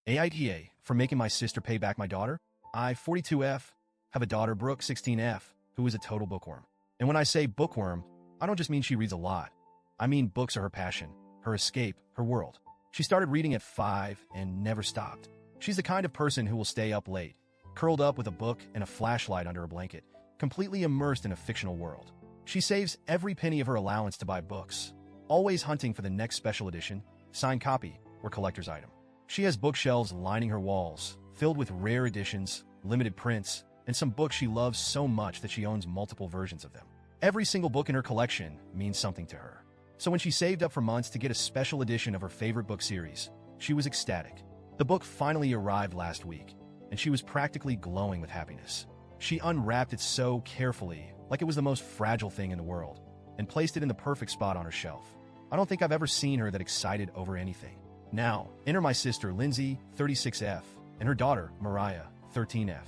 AITA for making my sister pay back my daughter. I, 42F, have a daughter, Brooke, 16F, who is a total bookworm. And when I say bookworm, I don't just mean she reads a lot. I mean books are her passion, her escape, her world. She started reading at 5 and never stopped. She's the kind of person who will stay up late, curled up with a book and a flashlight under her blanket, completely immersed in a fictional world. She saves every penny of her allowance to buy books, always hunting for the next special edition, signed copy, or collector's item. She has bookshelves lining her walls, filled with rare editions, limited prints, and some books she loves so much that she owns multiple versions of them. Every single book in her collection means something to her. So when she saved up for months to get a special edition of her favorite book series, she was ecstatic. The book finally arrived last week, and she was practically glowing with happiness. She unwrapped it so carefully, like it was the most fragile thing in the world, and placed it in the perfect spot on her shelf. I don't think I've ever seen her that excited over anything. Now, enter my sister, Lindsay, 36F, and her daughter, Mariah, 13F.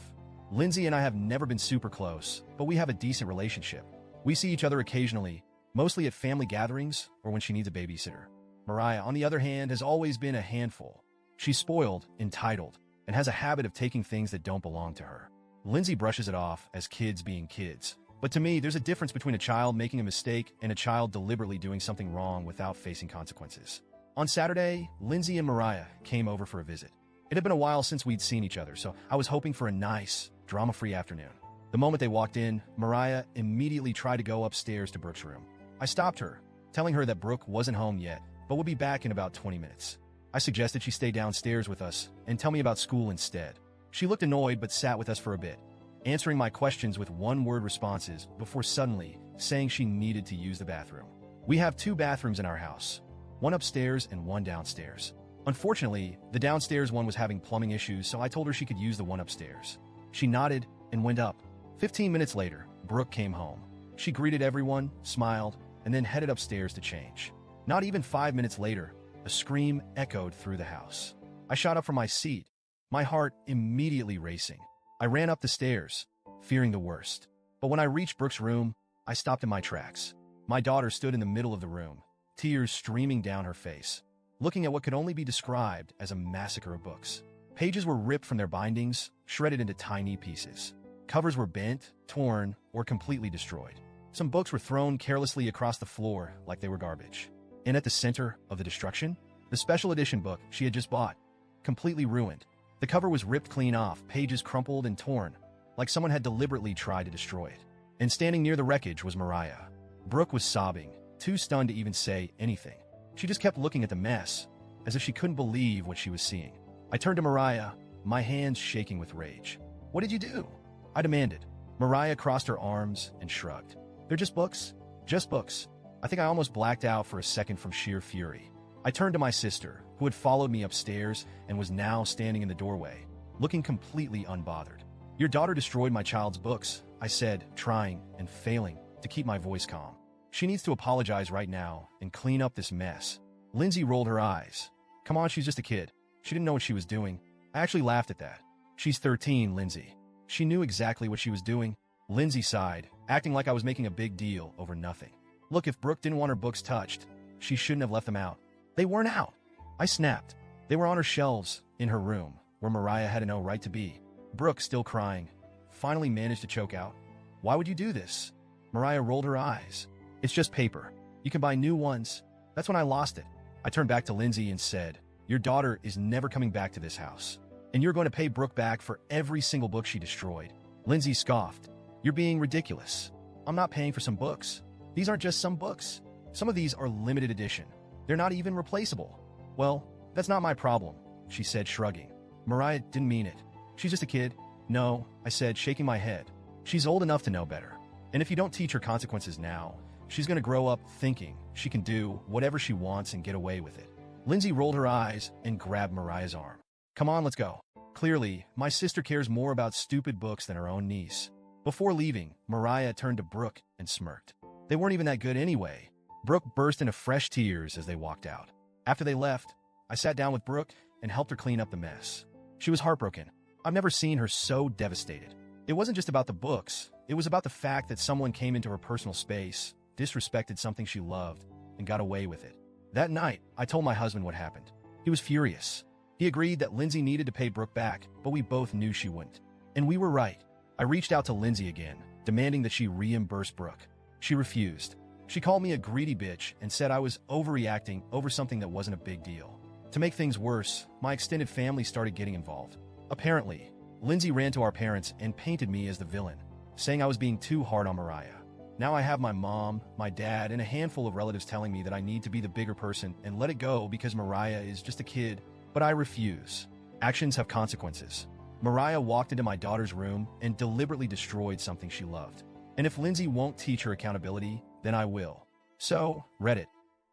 Lindsay and I have never been super close, but we have a decent relationship. We see each other occasionally, mostly at family gatherings or when she needs a babysitter. Mariah, on the other hand, has always been a handful. She's spoiled, entitled, and has a habit of taking things that don't belong to her. Lindsay brushes it off as kids being kids. But to me, there's a difference between a child making a mistake and a child deliberately doing something wrong without facing consequences. On Saturday, Lindsay and Mariah came over for a visit. It had been a while since we'd seen each other, so I was hoping for a nice, drama-free afternoon. The moment they walked in, Mariah immediately tried to go upstairs to Brooke's room. I stopped her, telling her that Brooke wasn't home yet, but would be back in about 20 minutes. I suggested she stay downstairs with us and tell me about school instead. She looked annoyed but sat with us for a bit, answering my questions with one-word responses before suddenly saying she needed to use the bathroom. We have 2 bathrooms in our house, one upstairs and one downstairs. Unfortunately, the downstairs one was having plumbing issues, so I told her she could use the one upstairs. She nodded and went up. 15 minutes later, Brooke came home. She greeted everyone, smiled, and then headed upstairs to change. Not even 5 minutes later, a scream echoed through the house. I shot up from my seat, my heart immediately racing. I ran up the stairs, fearing the worst. But when I reached Brooke's room, I stopped in my tracks. My daughter stood in the middle of the room, tears streaming down her face, looking at what could only be described as a massacre of books. Pages were ripped from their bindings, shredded into tiny pieces. Covers were bent, torn, or completely destroyed. Some books were thrown carelessly across the floor like they were garbage. And at the center of the destruction, the special edition book she had just bought, completely ruined. The cover was ripped clean off, pages crumpled and torn, like someone had deliberately tried to destroy it. And standing near the wreckage was Mariah. Brooke was sobbing, too stunned to even say anything. She just kept looking at the mess, as if she couldn't believe what she was seeing. I turned to Mariah, my hands shaking with rage. "What did you do?" I demanded. Mariah crossed her arms and shrugged. "They're just books. Just books." I think I almost blacked out for a second from sheer fury. I turned to my sister, who had followed me upstairs and was now standing in the doorway, looking completely unbothered. "Your daughter destroyed my child's books," I said, trying and failing to keep my voice calm. "She needs to apologize right now and clean up this mess." Lindsay rolled her eyes. "Come on, she's just a kid. She didn't know what she was doing." I actually laughed at that. "She's 13, Lindsay. She knew exactly what she was doing." Lindsay sighed, acting like I was making a big deal over nothing. "Look, if Brooke didn't want her books touched, she shouldn't have left them out." "They weren't out." I snapped. "They were on her shelves, in her room, where Mariah had no right to be." Brooke, still crying, finally managed to choke out, "Why would you do this?" Mariah rolled her eyes. "It's just paper. You can buy new ones. That's when I lost it." I turned back to Lindsay and said, "Your daughter is never coming back to this house, and you're going to pay Brooke back for every single book she destroyed." Lindsay scoffed. "You're being ridiculous. I'm not paying for some books. These aren't just some books. Some of these are limited edition. They're not even replaceable." "Well, that's not my problem," she said, shrugging. "Mariah didn't mean it. She's just a kid." "No," I said, shaking my head. "She's old enough to know better. And if you don't teach her consequences now, she's going to grow up thinking she can do whatever she wants and get away with it." Lindsay rolled her eyes and grabbed Mariah's arm. "Come on, let's go." Clearly, my sister cares more about stupid books than her own niece. Before leaving, Mariah turned to Brooke and smirked. They weren't even that good anyway. Brooke burst into fresh tears as they walked out. After they left, I sat down with Brooke and helped her clean up the mess. She was heartbroken. I've never seen her so devastated. It wasn't just about the books. It was about the fact that someone came into her personal space, disrespected something she loved, and got away with it. That night, I told my husband what happened. He was furious. He agreed that Lindsay needed to pay Brooke back, but we both knew she wouldn't. And we were right. I reached out to Lindsay again, demanding that she reimburse Brooke. She refused. She called me a greedy bitch and said I was overreacting over something that wasn't a big deal. To make things worse, my extended family started getting involved. Apparently, Lindsay ran to our parents and painted me as the villain, saying I was being too hard on Mariah. Now I have my mom, my dad, and a handful of relatives telling me that I need to be the bigger person and let it go because Mariah is just a kid, but I refuse. Actions have consequences. Mariah walked into my daughter's room and deliberately destroyed something she loved. And if Lindsay won't teach her accountability, then I will. So, Reddit,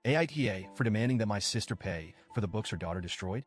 AITA for demanding that my sister pay for the books her daughter destroyed?